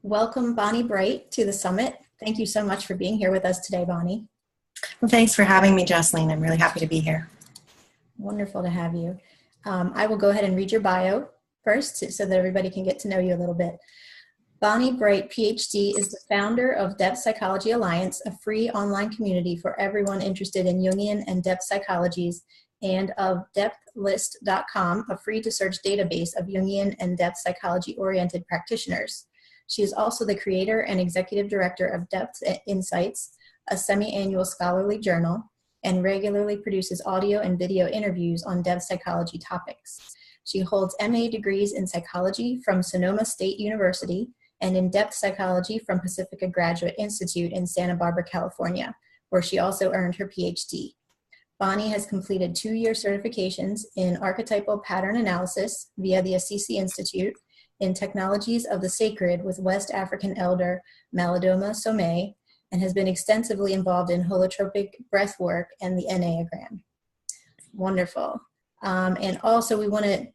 Welcome, Bonnie Bright, to the summit. Thank you so much for being here with us today, Bonnie. Well, thanks for having me, Jocelyn. I'm really happy to be here. Wonderful to have you. I will go ahead and read your bio first so that everybody can get to know you a little bit. Bonnie Bright, PhD, is the founder of Depth Psychology Alliance, a free online community for everyone interested in Jungian and depth psychologies, and of depthlist.com, a free-to-search database of Jungian and depth psychology-oriented practitioners. She is also the creator and executive director of Depth Insights, a semi-annual scholarly journal, and regularly produces audio and video interviews on depth psychology topics. She holds MA degrees in psychology from Sonoma State University and in depth psychology from Pacifica Graduate Institute in Santa Barbara, California, where she also earned her PhD. Bonnie has completed 2-year certifications in archetypal pattern analysis via the Assisi Institute, in technologies of the sacred with West African elder Malidoma Somé, and has been extensively involved in holotropic breath work and the Enneagram. Wonderful. And also I want to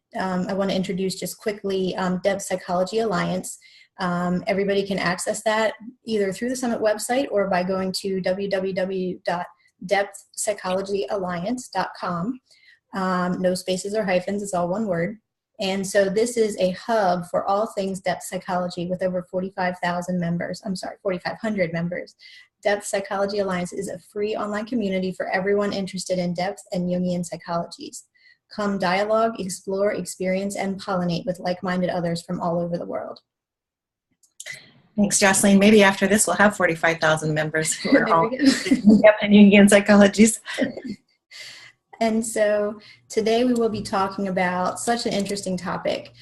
introduce just quickly Depth Psychology Alliance. Everybody can access that either through the Summit website or by going to www.depthpsychologyalliance.com. No spaces or hyphens, it's all one word. And so this is a hub for all things depth psychology with over 4,500 members. Depth Psychology Alliance is a free online community for everyone interested in depth and Jungian psychologies. Come dialogue, explore, experience, and pollinate with like-minded others from all over the world. Thanks, Jocelyn. Maybe after this we'll have 45,000 members who are all in depth and Jungian psychologies. And so today we will be talking about such an interesting topic,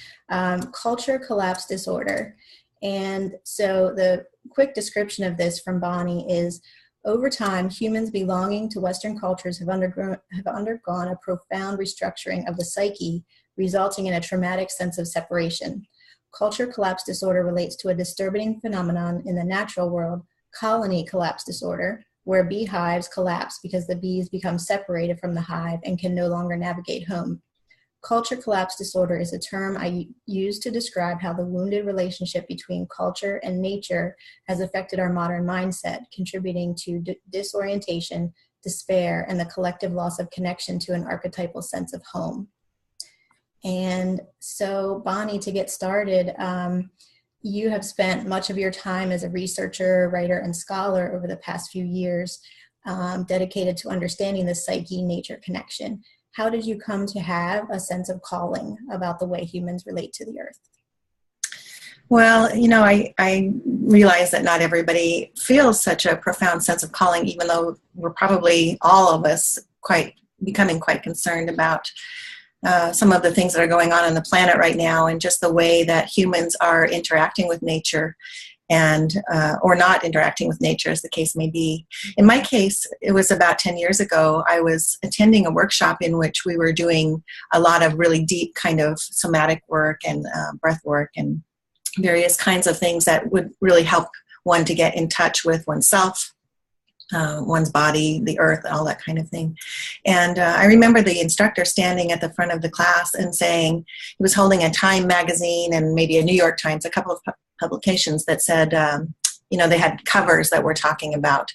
culture collapse disorder. And so the quick description of this from Bonnie is, over time, humans belonging to Western cultures have undergone a profound restructuring of the psyche, resulting in a traumatic sense of separation. Culture collapse disorder relates to a disturbing phenomenon in the natural world, colony collapse disorder, where beehives collapse because the bees become separated from the hive and can no longer navigate home. Culture collapse disorder is a term I use to describe how the wounded relationship between culture and nature has affected our modern mindset, contributing to disorientation, despair, and the collective loss of connection to an archetypal sense of home. And so, Bonnie, to get started, you have spent much of your time as a researcher, writer, and scholar over the past few years dedicated to understanding the psyche-nature connection. How did you come to have a sense of calling about the way humans relate to the earth? Well, I realize that not everybody feels such a profound sense of calling, even though we're probably all of us becoming quite concerned about some of the things that are going on the planet right now, and just the way that humans are interacting with nature and or not interacting with nature, as the case may be. In my case, it was about 10 years ago. I was attending a workshop in which we were doing a lot of really deep kind of somatic work and breath work and various kinds of things that would really help one to get in touch with oneself, one's body, the earth, all that kind of thing. And I remember the instructor standing at the front of the class and saying, he was holding a Time magazine and maybe a New York Times, a couple of publications that said, they had covers that were talking about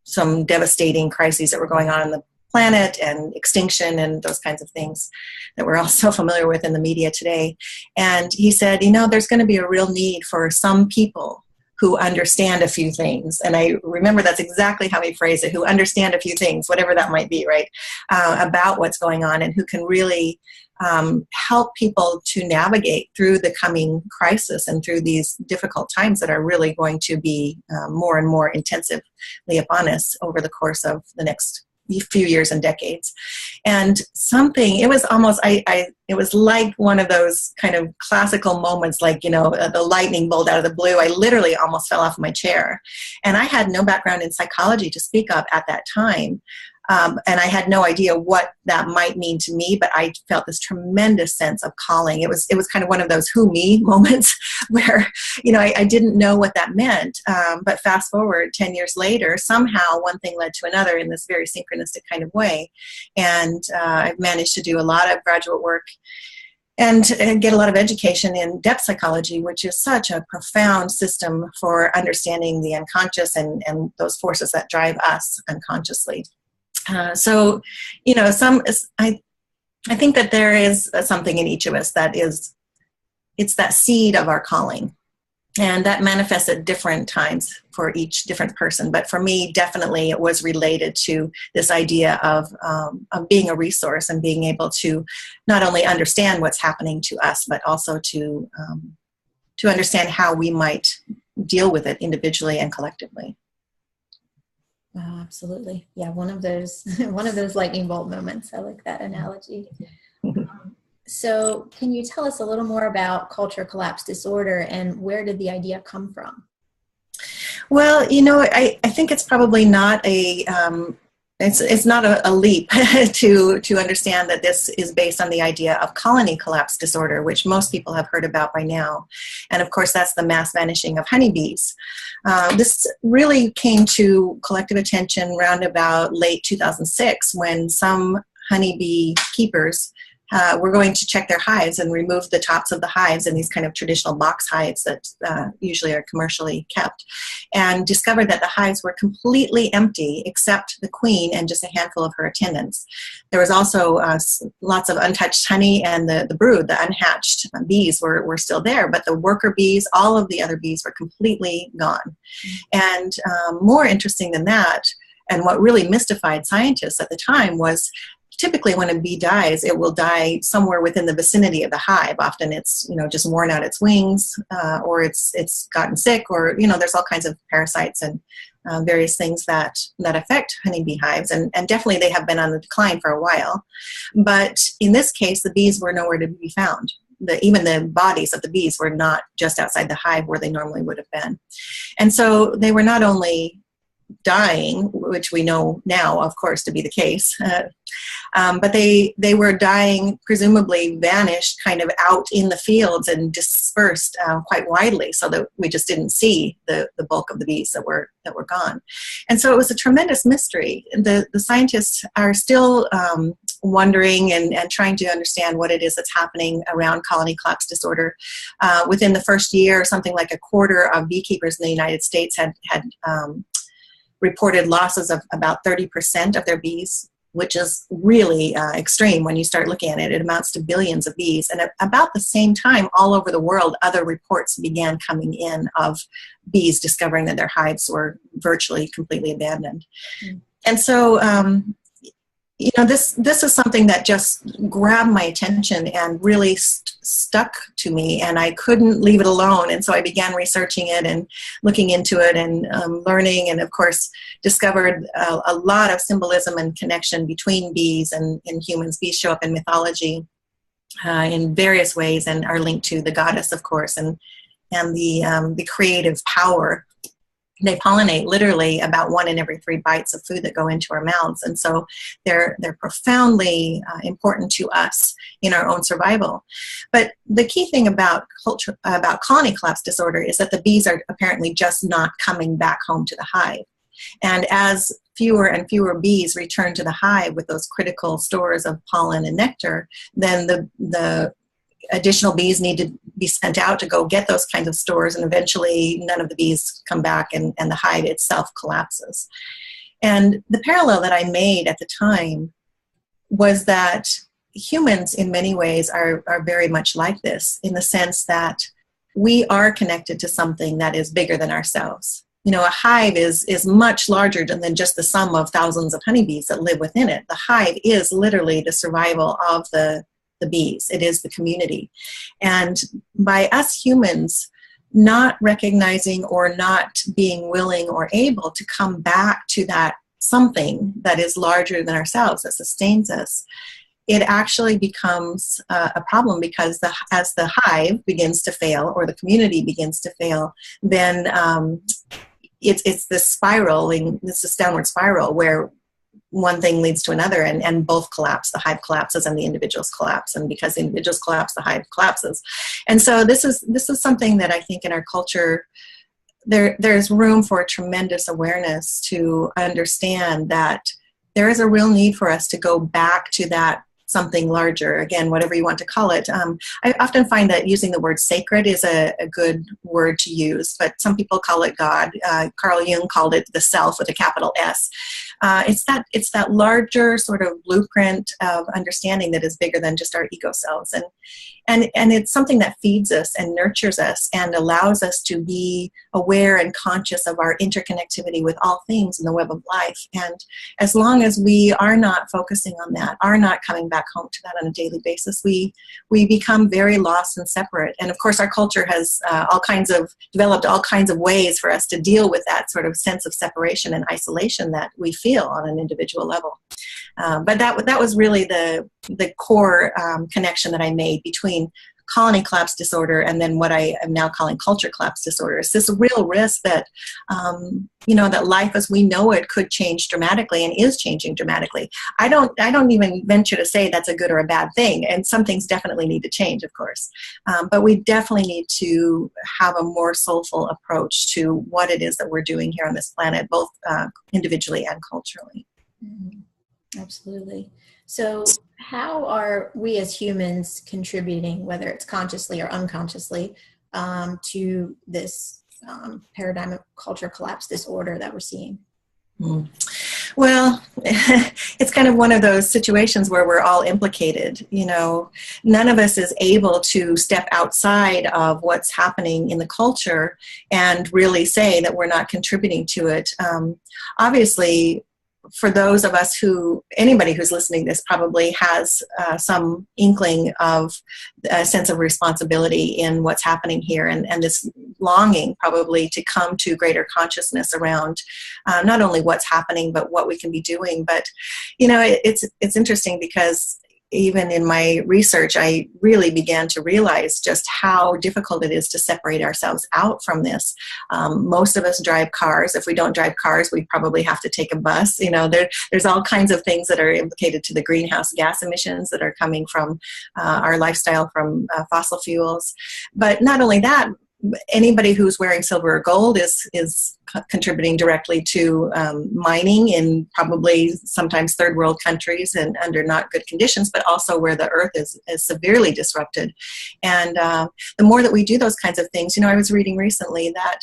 some devastating crises that were going on the planet and extinction and those kinds of things that we're all so familiar with in the media today. And he said, there's going to be a real need for some people who understand a few things. And I remember that's exactly how he phrased it, who understand a few things, whatever that might be, right, about what's going on, and who can really help people to navigate through the coming crisis and through these difficult times that are really going to be more and more intensively upon us over the course of the next few years and decades. And it was almost, it was like one of those kind of classical moments, like, the lightning bolt out of the blue. I literally almost fell off my chair. And I had no background in psychology to speak of at that time. And I had no idea what that might mean to me, but I felt this tremendous sense of calling. It was kind of one of those who me moments where, I didn't know what that meant. But fast forward 10 years later, somehow one thing led to another in this very synchronistic kind of way. And I've managed to do a lot of graduate work get a lot of education in depth psychology, which is such a profound system for understanding the unconscious and those forces that drive us unconsciously. So, you know, I think that there is something in each of us that is, it's that seed of our calling. And that manifests at different times for each different person. But for me, definitely it was related to this idea of being a resource and being able to not only understand what's happening to us, but also to understand how we might deal with it individually and collectively. Oh, absolutely. Yeah, one of those lightning bolt moments. I like that analogy. So can you tell us a little more about culture collapse disorder and where did the idea come from? Well, you know, I think it's probably not it's not a leap to understand that this is based on the idea of colony collapse disorder, which most people have heard about by now. And of course, that's the mass vanishing of honeybees. This really came to collective attention around about late 2006 when some honeybee keepers were going to check their hives and remove the tops of the hives in these kind of traditional box hives that usually are commercially kept, and discovered that the hives were completely empty except the queen and just a handful of her attendants. There was also lots of untouched honey, and the brood, the unhatched bees were still there, but the worker bees, all of the other bees were completely gone. And more interesting than that, and what really mystified scientists at the time, was typically when a bee dies, it will die somewhere within the vicinity of the hive. Often it's, you know, just worn out its wings, or it's gotten sick, or, you know, there's all kinds of parasites and various things that affect honeybee hives, and definitely they have been on the decline for a while. But in this case, the bees were nowhere to be found. Even the bodies of the bees were not just outside the hive where they normally would have been. And so they were not only dying, which we know now, of course, to be the case, but they were dying, presumably vanished, kind of out in the fields and dispersed quite widely, so that we just didn't see the bulk of the bees that were gone. And so it was a tremendous mystery. The scientists are still wondering and trying to understand what it is that's happening around colony collapse disorder. Within the first year, something like a quarter of beekeepers in the United States had reported losses of about 30% of their bees, which is really extreme when you start looking at it. It amounts to billions of bees. And at about the same time, all over the world, other reports began coming in of bees discovering that their hives were virtually completely abandoned. Mm. And so, you know, this is something that just grabbed my attention and really stuck to me, and I couldn't leave it alone. And so I began researching it and looking into it and learning, and of course discovered a lot of symbolism and connection between bees and humans. Bees show up in mythology in various ways and are linked to the goddess, of course, and the creative power. They pollinate literally about 1 in every 3 bites of food that go into our mouths, and so they're profoundly important to us in our own survival. But the key thing about colony collapse disorder is that the bees are apparently just not coming back home to the hive. And as fewer and fewer bees return to the hive with those critical stores of pollen and nectar, then the additional bees need to be sent out to go get those kinds of stores, and eventually none of the bees come back, and the hive itself collapses. And the parallel that I made at the time was that humans in many ways are very much like this, in the sense that we are connected to something that is bigger than ourselves. You know, a hive is much larger than just the sum of thousands of honeybees that live within it. The hive is literally the survival of the bees. It is the community. And by us humans not recognizing or not being willing or able to come back to that something that is larger than ourselves, that sustains us, it actually becomes a problem, because as the hive begins to fail, or the community begins to fail, then it's this spiraling, this downward spiral where one thing leads to another, and both collapse. The hive collapses and the individuals collapse, and because the individuals collapse, the hive collapses. And so this is something that I think in our culture there's room for a tremendous awareness to understand that there is a real need for us to go back to that something larger. Again, whatever you want to call it. I often find that using the word sacred is a good word to use, but some people call it God. Carl Jung called it the self with a capital S. It's that larger sort of blueprint of understanding that is bigger than just our ego selves. And it's something that feeds us and nurtures us and allows us to be aware and conscious of our interconnectivity with all things in the web of life. And as long as we are not focusing on that, are not coming back home to that on a daily basis, we become very lost and separate. And of course, our culture has developed all kinds of ways for us to deal with that sort of sense of separation and isolation that we feel on an individual level. But that was really the core connection that I made between colony collapse disorder and then what I am now calling culture collapse disorder. It's this real risk that, that life as we know it could change dramatically and is changing dramatically. I don't even venture to say that's a good or a bad thing, and some things definitely need to change, of course. But we definitely need to have a more soulful approach to what it is that we're doing here on this planet, both individually and culturally. Mm-hmm. Absolutely. So how are we as humans contributing, whether it's consciously or unconsciously, to this paradigm of culture collapse disorder that we're seeing? Well, it's kind of one of those situations where we're all implicated. None of us is able to step outside of what's happening in the culture and really say that we're not contributing to it. Obviously, for those of us anybody who's listening to this probably has some inkling of a sense of responsibility in what's happening here, and this longing probably to come to greater consciousness around not only what's happening, but what we can be doing. But, it's interesting because even in my research, I really began to realize just how difficult it is to separate ourselves out from this. Most of us drive cars. If we don't drive cars, we probably have to take a bus. There's all kinds of things that are implicated to the greenhouse gas emissions that are coming from our lifestyle from fossil fuels. But not only that, anybody who's wearing silver or gold is contributing directly to mining in probably sometimes third world countries and under not good conditions, but also where the earth is severely disrupted. And the more that we do those kinds of things, I was reading recently that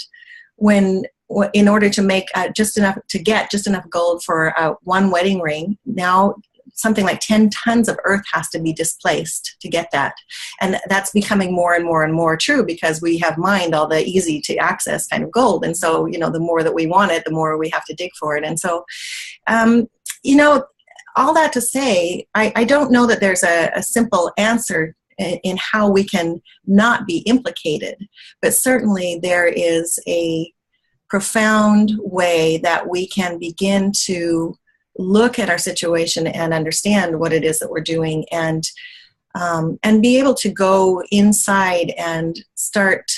in order to make get just enough gold for one wedding ring, now something like 10 tons of earth has to be displaced to get that. And that's becoming more and more and more true because we have mined all the easy to access kind of gold. And so, the more that we want it, the more we have to dig for it. And so, all that to say, I don't know that there's a simple answer in how we can not be implicated, but certainly there is a profound way that we can begin to look at our situation and understand what it is that we're doing, and be able to go inside and start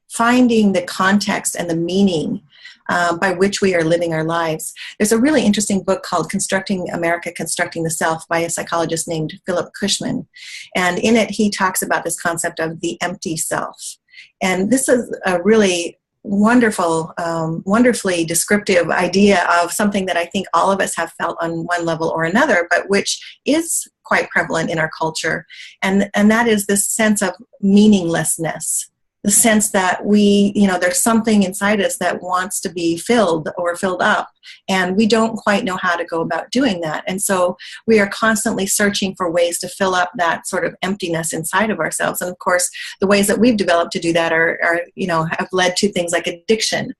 finding the context and the meaning by which we are living our lives. There's a really interesting book called Constructing America, Constructing the Self by a psychologist named Philip Cushman. And in it, he talks about this concept of the empty self. And this is a really wonderfully descriptive idea of something that I think all of us have felt on one level or another, but which is quite prevalent in our culture. And that is this sense of meaninglessness. The sense that there's something inside us that wants to be filled or filled up, and we don't quite know how to go about doing that. And so we are constantly searching for ways to fill up that sort of emptiness inside of ourselves. And of course, the ways that we've developed to do that are have led to things like addiction,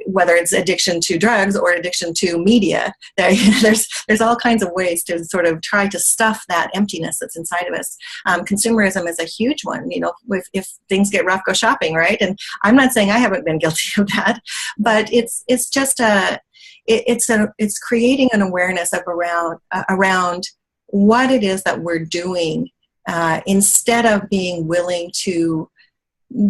whether it's addiction to drugs or addiction to media. There's all kinds of ways to sort of try to stuff that emptiness that's inside of us. Consumerism is a huge one. If things get rough, go shopping, right? And I'm not saying I haven't been guilty of that, but it's just it's creating an awareness of around what it is that we're doing, instead of being willing to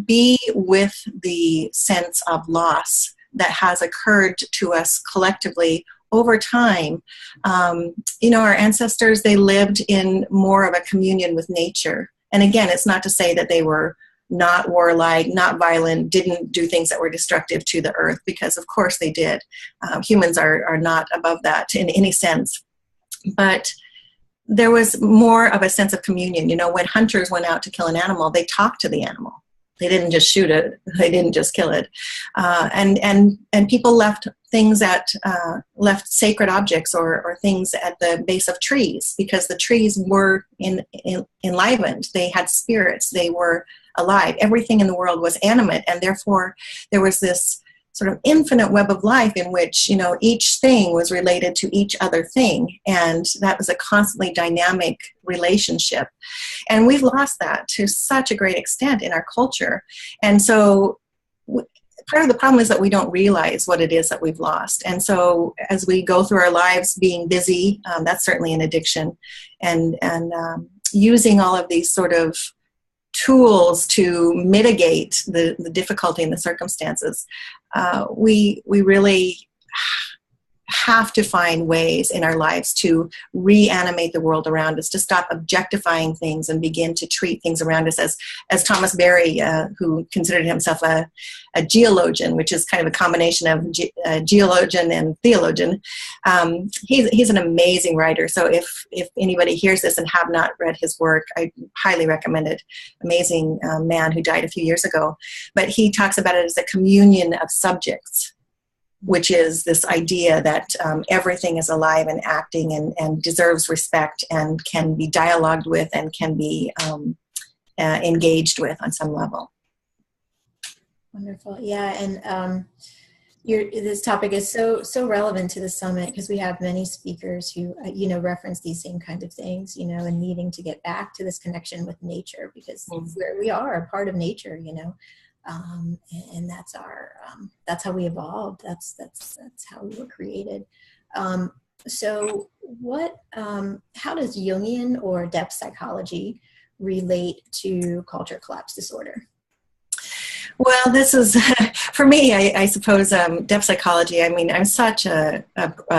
be with the sense of loss that has occurred to us collectively over time. Our ancestors, they lived in more of a communion with nature. And again, it's not to say that they were not warlike, not violent, didn't do things that were destructive to the earth, because of course they did. Humans are not above that in any sense. But there was more of a sense of communion. You know, when hunters went out to kill an animal, they talked to the animal. They didn't just shoot it. They didn't just kill it. And people left things left sacred objects or things at the base of trees, because the trees were enlivened. They had spirits. They were alive. Everything in the world was animate, and therefore there was this sort of infinite web of life in which, you know, each thing was related to each other thing, and that was a constantly dynamic relationship. And we've lost that to such a great extent in our culture. And so part of the problem is that we don't realize what it is that we've lost. And so as we go through our lives being busy, that's certainly an addiction, and using all of these sort of tools to mitigate the difficulty in the circumstances, we really have to find ways in our lives to reanimate the world around us, to stop objectifying things and begin to treat things around us as Thomas Berry, who considered himself a geologian, which is kind of a combination of geologian and theologian. He's an amazing writer. So if anybody hears this and have not read his work, I highly recommend it. Amazing man who died a few years ago. But he talks about it as a communion of subjects, which is this idea that everything is alive and acting and deserves respect and can be dialogued with and can be engaged with on some level. Wonderful. Yeah, and this topic is so relevant to the summit, because we have many speakers who reference these same kind of things, and needing to get back to this connection with nature, because we are a part of nature, and that's that's how we evolved. That's how we were created. So how does Jungian or depth psychology relate to culture collapse disorder? Well, this is, for me, I suppose, depth psychology. I mean, I'm such a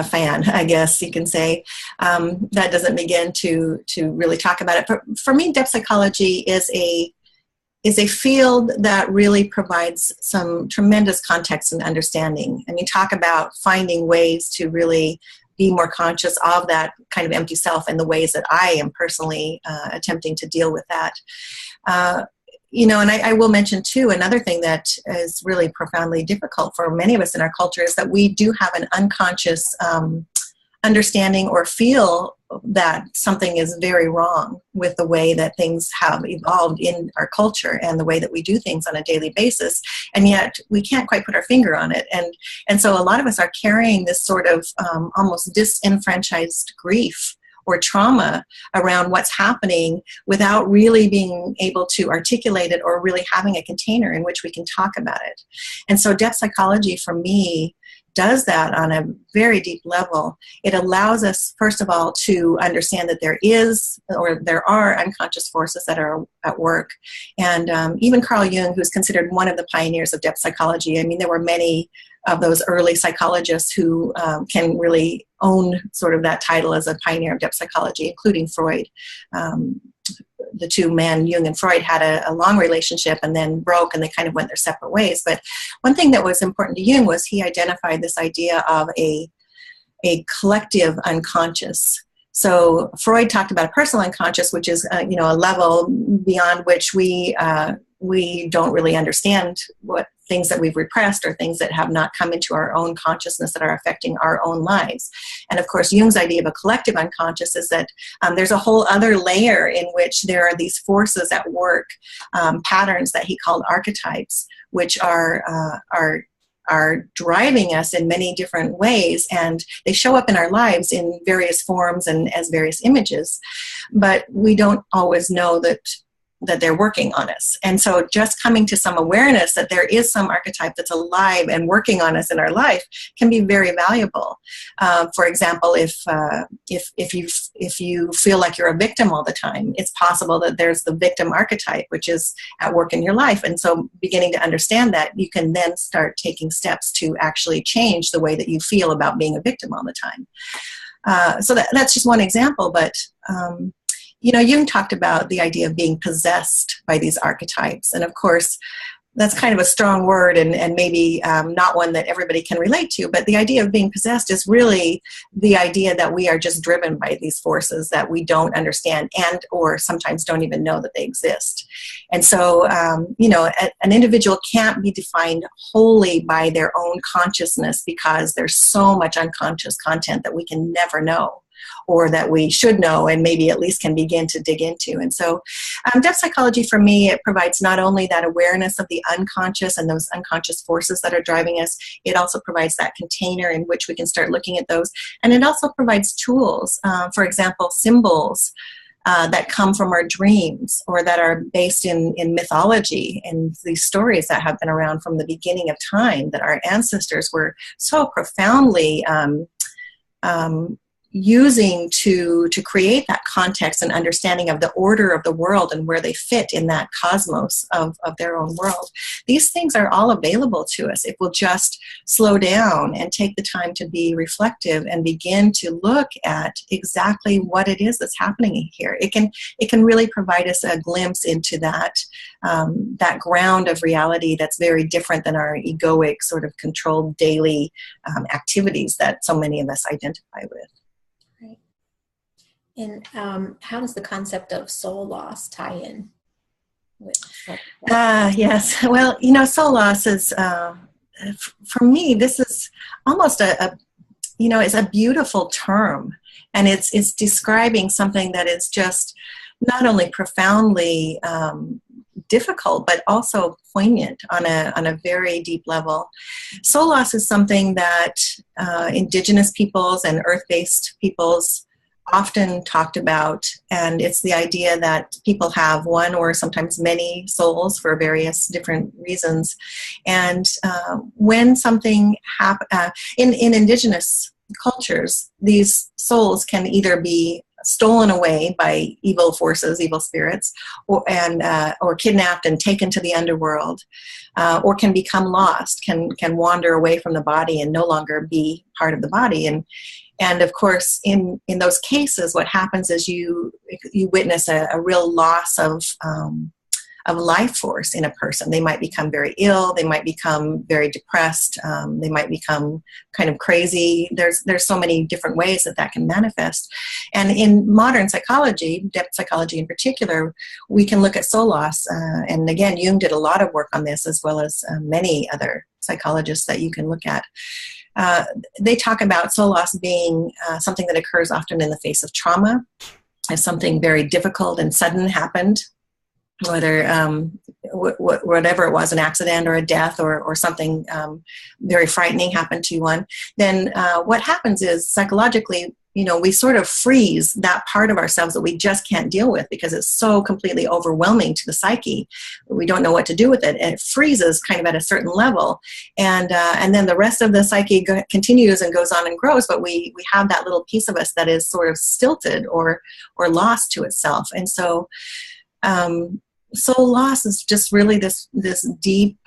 fan, I guess you can say. That doesn't begin to really talk about it. But for me, depth psychology is a field that really provides some tremendous context and understanding. I mean, talk about finding ways to really be more conscious of that kind of empty self and the ways that I am personally attempting to deal with that. And I will mention too, another thing that is really profoundly difficult for many of us in our culture is that we do have an unconscious understanding or feel that something is very wrong with the way that things have evolved in our culture and the way that we do things on a daily basis, and yet we can't quite put our finger on it. And so a lot of us are carrying this sort of almost disenfranchised grief or trauma around what's happening without really being able to articulate it or really having a container in which we can talk about it. And so depth psychology for me does that on a very deep level. It allows us, first of all, to understand that there are unconscious forces that are at work. And even Carl Jung, who's considered one of the pioneers of depth psychology, I mean, there were many of those early psychologists who can really own sort of that title as a pioneer of depth psychology, including Freud. The two men, Jung and Freud, had a long relationship and then broke, and they kind of went their separate ways. But one thing that was important to Jung was he identified this idea of a collective unconscious. So Freud talked about a personal unconscious, which is a level beyond which we don't really understand what things that we've repressed or things that have not come into our own consciousness that are affecting our own lives. And of course, Jung's idea of a collective unconscious is that there's a whole other layer in which there are these forces at work, patterns that he called archetypes, which are driving us in many different ways, and they show up in our lives in various forms and as various images, but we don't always know that they're working on us. And so just coming to some awareness that there is some archetype that's alive and working on us in our life can be very valuable. For example, if you feel like you're a victim all the time, it's possible that there's the victim archetype, which is at work in your life. And so beginning to understand that, you can then start taking steps to actually change the way that you feel about being a victim all the time. So that's just one example, but Jung talked about the idea of being possessed by these archetypes. And of course, that's kind of a strong word, and maybe not one that everybody can relate to, but the idea of being possessed is really the idea that we are just driven by these forces that we don't understand and or sometimes don't even know that they exist. And so, an individual can't be defined wholly by their own consciousness because there's so much unconscious content that we can never know, or that we should know and maybe at least can begin to dig into. And so deaf psychology for me, it provides not only that awareness of the unconscious and those unconscious forces that are driving us, it also provides that container in which we can start looking at those. And it also provides tools, for example, symbols that come from our dreams or that are based in mythology and these stories that have been around from the beginning of time that our ancestors were so profoundly using to create that context and understanding of the order of the world and where they fit in that cosmos of their own world. These things are all available to us if we'll just slow down and take the time to be reflective and begin to look at exactly what it is that's happening here. It can really provide us a glimpse into that ground of reality that's very different than our egoic sort of controlled daily activities that so many of us identify with. And how does the concept of soul loss tie in with yes. Well, soul loss is, for me, this is almost it's a beautiful term. And it's describing something that is just not only profoundly difficult, but also poignant on a very deep level. Soul loss is something that indigenous peoples and earth-based peoples often talked about, and it's the idea that people have one or sometimes many souls for various different reasons. And when something happens in indigenous cultures, these souls can either be stolen away by evil forces, evil spirits, or kidnapped and taken to the underworld, or can become lost, can wander away from the body and no longer be part of the body. And of course, in those cases, what happens is you witness a real loss of life force in a person. They might become very ill. They might become very depressed. They might become kind of crazy. There's so many different ways that can manifest. And in modern psychology, depth psychology in particular, we can look at soul loss. And again, Jung did a lot of work on this, as well as many other psychologists that you can look at. They talk about soul loss being something that occurs often in the face of trauma. If something very difficult and sudden happened, whether whatever it was, an accident or a death or something very frightening happened to one, then what happens is psychologically, we sort of freeze that part of ourselves that we just can't deal with because it's so completely overwhelming to the psyche. We don't know what to do with it, and it freezes kind of at a certain level. And then the rest of the psyche continues and goes on and grows, but we have that little piece of us that is sort of stilted or lost to itself. And so soul loss is just really this deep,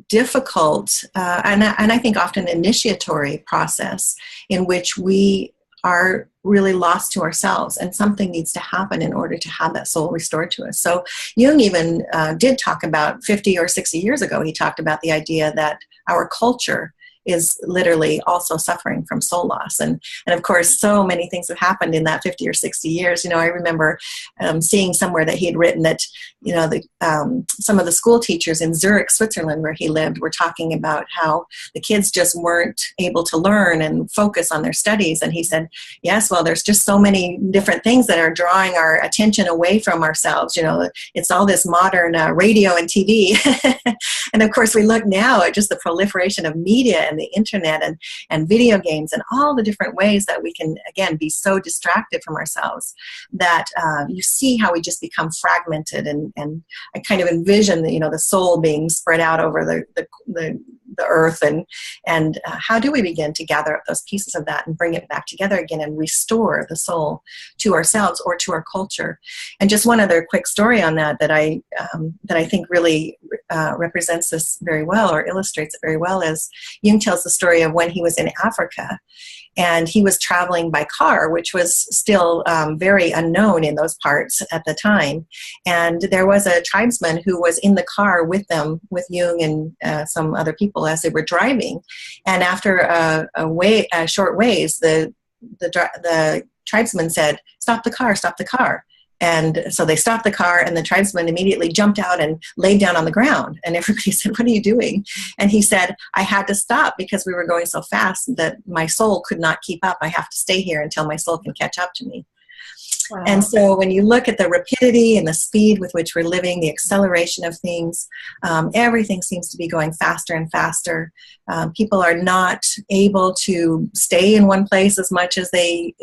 difficult, and I think often initiatory process in which we are really lost to ourselves, and something needs to happen in order to have that soul restored to us. So Jung even did talk about 50 or 60 years ago, he talked about the idea that our culture is literally also suffering from soul loss. And of course, so many things have happened in that 50 or 60 years. I remember seeing somewhere that he had written that, some of the school teachers in Zurich, Switzerland, where he lived, were talking about how the kids just weren't able to learn and focus on their studies. And he said, yes, well, there's just so many different things that are drawing our attention away from ourselves. It's all this modern radio and TV. And of course, we look now at just the proliferation of media and the internet and video games and all the different ways that we can, again, be so distracted from ourselves that you see how we just become fragmented. And I kind of envision the soul being spread out over the earth, and how do we begin to gather up those pieces of that and bring it back together again and restore the soul to ourselves or to our culture. And just one other quick story on that I think really represents this very well, or illustrates it very well, is Jung tells the story of when he was in Africa, and he was traveling by car, which was still very unknown in those parts at the time. And there was a tribesman who was in the car with them, with Jung and some other people as they were driving. And after a short ways, the tribesman said, "Stop the car, stop the car." And so they stopped the car, and the tribesman immediately jumped out and laid down on the ground. And everybody said, "What are you doing?" And he said, "I had to stop because we were going so fast that my soul could not keep up. I have to stay here until my soul can catch up to me." Wow. And so when you look at the rapidity and the speed with which we're living, the acceleration of things, everything seems to be going faster and faster. People are not able to stay in one place as much as they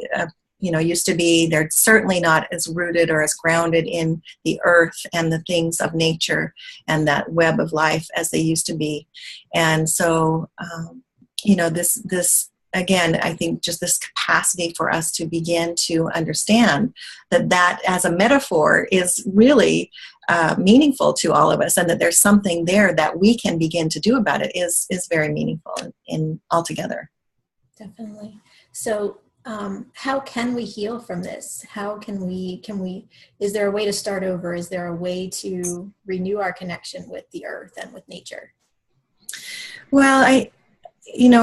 used to be. They're certainly not as rooted or as grounded in the earth and the things of nature and that web of life as they used to be. And so, this again, I think just this capacity for us to begin to understand that as a metaphor is really meaningful to all of us, and that there's something there that we can begin to do about it is very meaningful in altogether. Definitely. So, how can we heal from this? How can we, is there a way to start over? Is there a way to renew our connection with the earth and with nature? Well,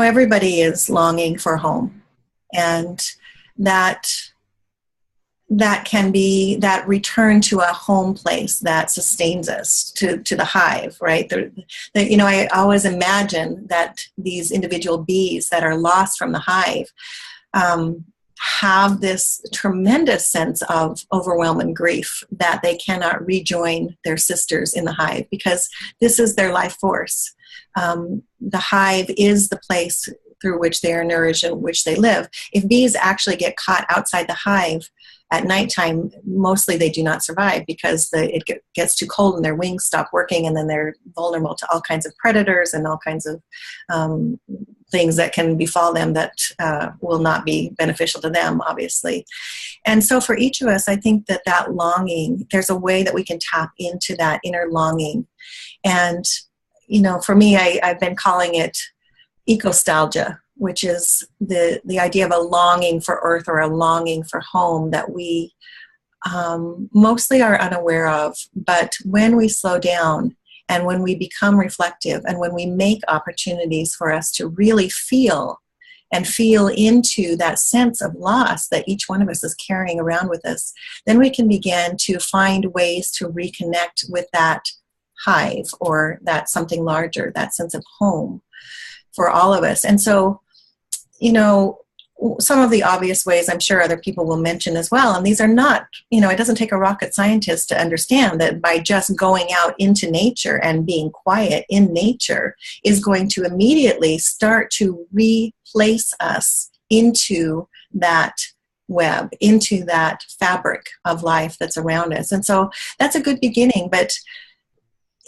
everybody is longing for home, and that can be that return to a home place that sustains us, to the hive, right? I always imagine that these individual bees that are lost from the hive have this tremendous sense of overwhelming grief that they cannot rejoin their sisters in the hive, because this is their life force. The hive is the place through which they are nourished and which they live. If bees actually get caught outside the hive at nighttime, mostly they do not survive, because it gets too cold and their wings stop working, and then they're vulnerable to all kinds of predators and all kinds of things that can befall them that will not be beneficial to them, obviously. And so for each of us, I think that longing, there's a way that we can tap into that inner longing. And, for me, I've been calling it ecostalgia, which is the idea of a longing for earth or a longing for home that we mostly are unaware of. But when we slow down and when we become reflective and when we make opportunities for us to really feel into that sense of loss that each one of us is carrying around with us, then we can begin to find ways to reconnect with that hive or that something larger, that sense of home for all of us. And so, some of the obvious ways I'm sure other people will mention as well, and these are not, it doesn't take a rocket scientist to understand that by just going out into nature and being quiet in nature is going to immediately start to replace us into that web, into that fabric of life that's around us. And so that's a good beginning. But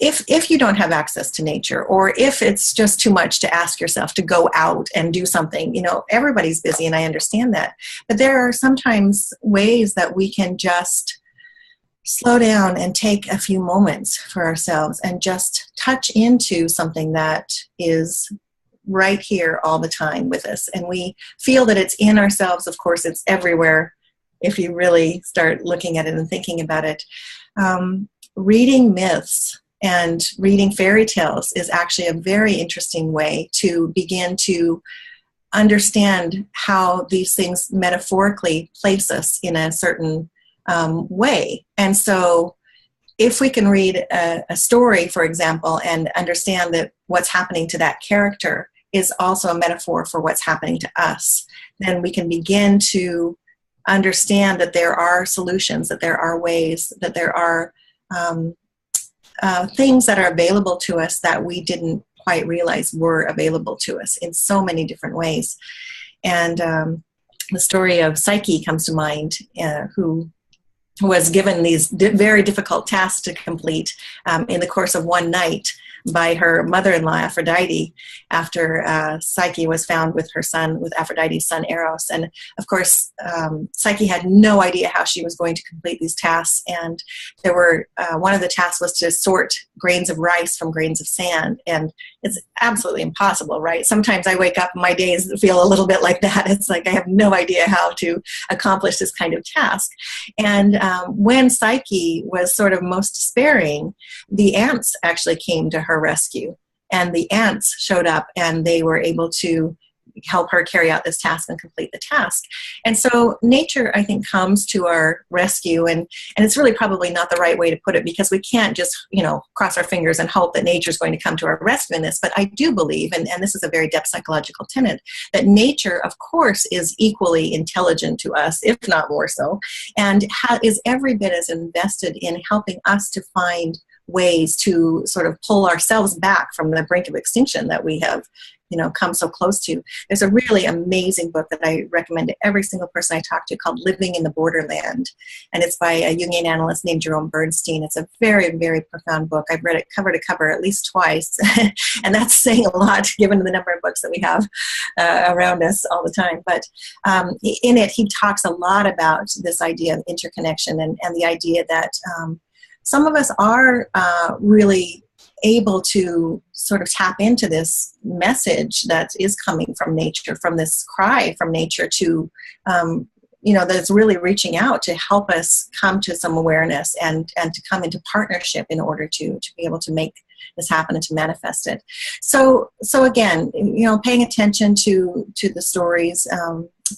if you don't have access to nature, or if it's just too much to ask yourself to go out and do something, everybody's busy, and I understand that. But there are sometimes ways that we can just slow down and take a few moments for ourselves and just touch into something that is right here all the time with us. And we feel that it's in ourselves. Of course, it's everywhere if you really start looking at it and thinking about it. Reading myths and reading fairy tales is actually a very interesting way to begin to understand how these things metaphorically place us in a certain way. And so if we can read a story, for example, and understand that what's happening to that character is also a metaphor for what's happening to us, then we can begin to understand that there are solutions, that there are ways, that there are things that are available to us that we didn't quite realize were available to us in so many different ways. And the story of Psyche comes to mind, who was given these very difficult tasks to complete in the course of one night by her mother-in-law, Aphrodite, after Psyche was found with her son, with Aphrodite's son, Eros. And of course, Psyche had no idea how she was going to complete these tasks. And there were, one of the tasks was to sort grains of rice from grains of sand. And it's absolutely impossible, right? Sometimes I wake up and my days feel a little bit like that. It's like I have no idea how to accomplish this kind of task. And when Psyche was sort of most despairing, the ants actually came to her rescue, and the ants showed up and they were able to help her carry out this task and complete the task. And so nature, I think, comes to our rescue, and it's really probably not the right way to put it, because we can't just, cross our fingers and hope that nature is going to come to our rescue in this. But I do believe, and this is a very depth psychological tenet, that nature, of course, is equally intelligent to us, if not more so, and is every bit as invested in helping us to find ways to sort of pull ourselves back from the brink of extinction that we have come so close to. There's a really amazing book that I recommend to every single person I talk to called Living in the Borderland. And it's by a Jungian analyst named Jerome Bernstein. It's a very, very profound book. I've read it cover to cover at least twice. And that's saying a lot given the number of books that we have around us all the time. But in it, he talks a lot about this idea of interconnection and the idea that some of us are really able to sort of tap into this message that is coming from nature, from this cry from nature to, that's really reaching out to help us come to some awareness and to come into partnership in order to be able to make this happen and to manifest it. So again, paying attention to the stories,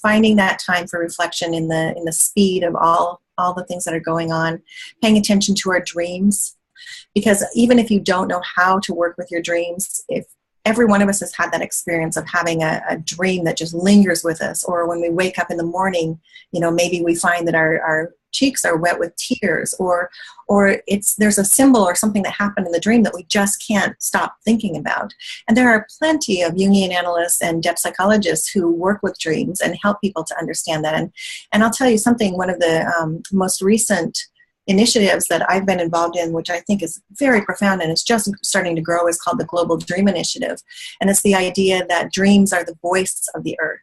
finding that time for reflection in the speed of all the things that are going on, paying attention to our dreams. Because even if you don't know how to work with your dreams, if every one of us has had that experience of having a dream that just lingers with us, or when we wake up in the morning, maybe we find that our cheeks are wet with tears, or there's a symbol or something that happened in the dream that we just can't stop thinking about. And there are plenty of Jungian analysts and depth psychologists who work with dreams and help people to understand that. And I'll tell you something, one of the most recent initiatives that I've been involved in, which I think is very profound and it's just starting to grow, is called the Global Dream Initiative. And it's the idea that dreams are the voice of the earth,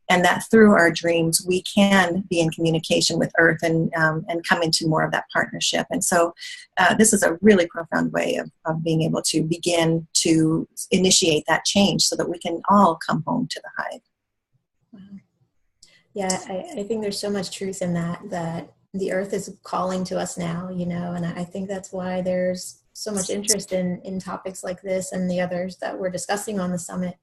and that through our dreams we can be in communication with earth and come into more of that partnership. And so this is a really profound way of being able to begin to initiate that change so that we can all come home to the hive. Wow. Yeah, I think there's so much truth in that the earth is calling to us now, and I think that's why there's so much interest in topics like this and the others that we're discussing on the summit,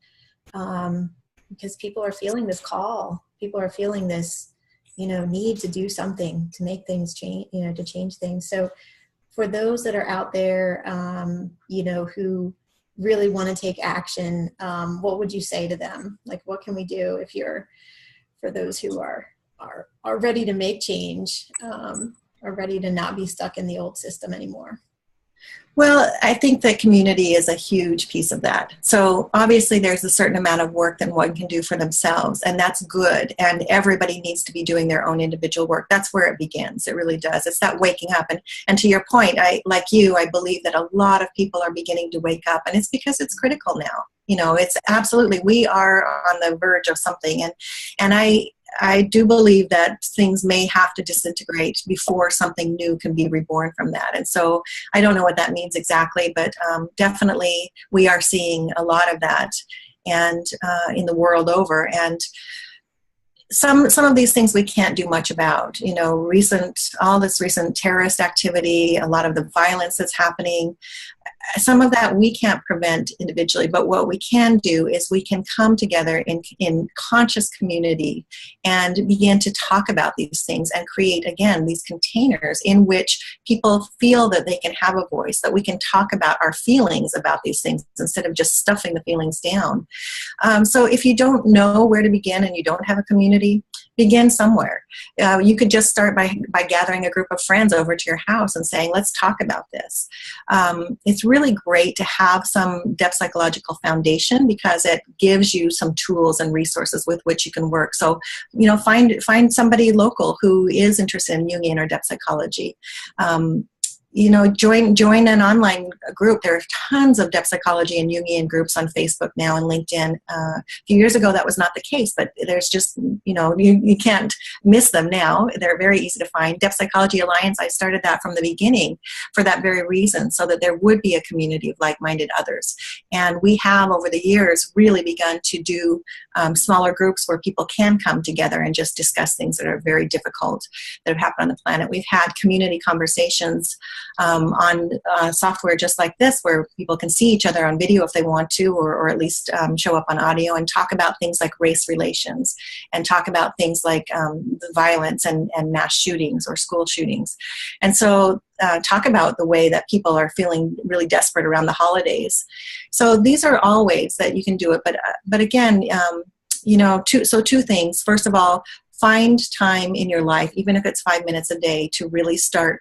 because people are feeling this call. People are feeling this, need to do something to make things change, to change things. So for those that are out there, who really want to take action, what would you say to them? Like, what can we do for those who are ready to make change, are ready to not be stuck in the old system anymore? Well, I think that community is a huge piece of that. So obviously there's a certain amount of work that one can do for themselves, and that's good. And everybody needs to be doing their own individual work. That's where it begins. It really does. It's that waking up. And to your point, I believe that a lot of people are beginning to wake up, and it's because it's critical now. It's absolutely, we are on the verge of something. And I do believe that things may have to disintegrate before something new can be reborn from that. And so I don't know what that means exactly, but definitely we are seeing a lot of that and in the world over. And some of these things we can't do much about. All this recent terrorist activity, a lot of the violence that's happening, some of that we can't prevent individually, but what we can do is we can come together in conscious community and begin to talk about these things and create, again, these containers in which people feel that they can have a voice, that we can talk about our feelings about these things instead of just stuffing the feelings down. So if you don't know where to begin and you don't have a community, begin somewhere. You could just start by gathering a group of friends over to your house and saying, let's talk about this. It's really great to have some depth psychological foundation because it gives you some tools and resources with which you can work. So, find somebody local who is interested in Jungian or depth psychology. Join an online group. There are tons of depth psychology and Jungian groups on Facebook now and LinkedIn. A few years ago, that was not the case, but there's just, you can't miss them now. They're very easy to find. Depth Psychology Alliance, I started that from the beginning for that very reason, so that there would be a community of like-minded others. And we have, over the years, really begun to do smaller groups where people can come together and just discuss things that are very difficult that have happened on the planet. We've had community conversations on software just like this, where people can see each other on video if they want to, or at least show up on audio and talk about things like race relations and talk about things like the violence and mass shootings or school shootings. And so talk about the way that people are feeling really desperate around the holidays. So these are all ways that you can do it. But again, two things. First of all, find time in your life, even if it's 5 minutes a day, to really start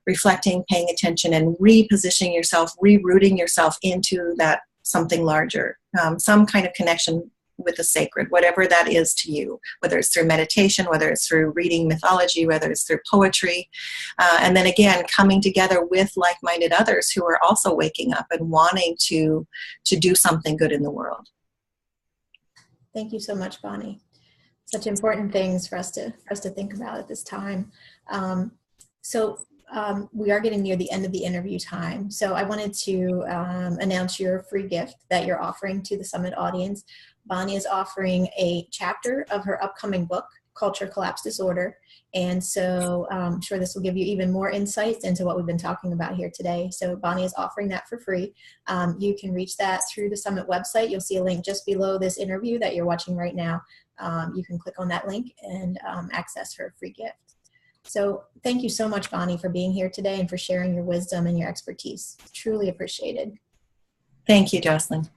reflecting, paying attention, and repositioning yourself, rerouting yourself into that something larger, some kind of connection with the sacred, whatever that is to you, whether it's through meditation, whether it's through reading mythology, whether it's through poetry, and then again, coming together with like-minded others who are also waking up and wanting to do something good in the world. Thank you so much, Bonnie. Such important things for us to think about at this time. We are getting near the end of the interview time. So I wanted to announce your free gift that you're offering to the Summit audience. Bonnie is offering a chapter of her upcoming book, Culture Collapse Disorder. And so I'm sure this will give you even more insights into what we've been talking about here today. So Bonnie is offering that for free. You can reach that through the Summit website. You'll see a link just below this interview that you're watching right now. You can click on that link and access her free gift. So thank you so much, Bonnie, for being here today and for sharing your wisdom and your expertise. Truly appreciated. Thank you, Jocelyn.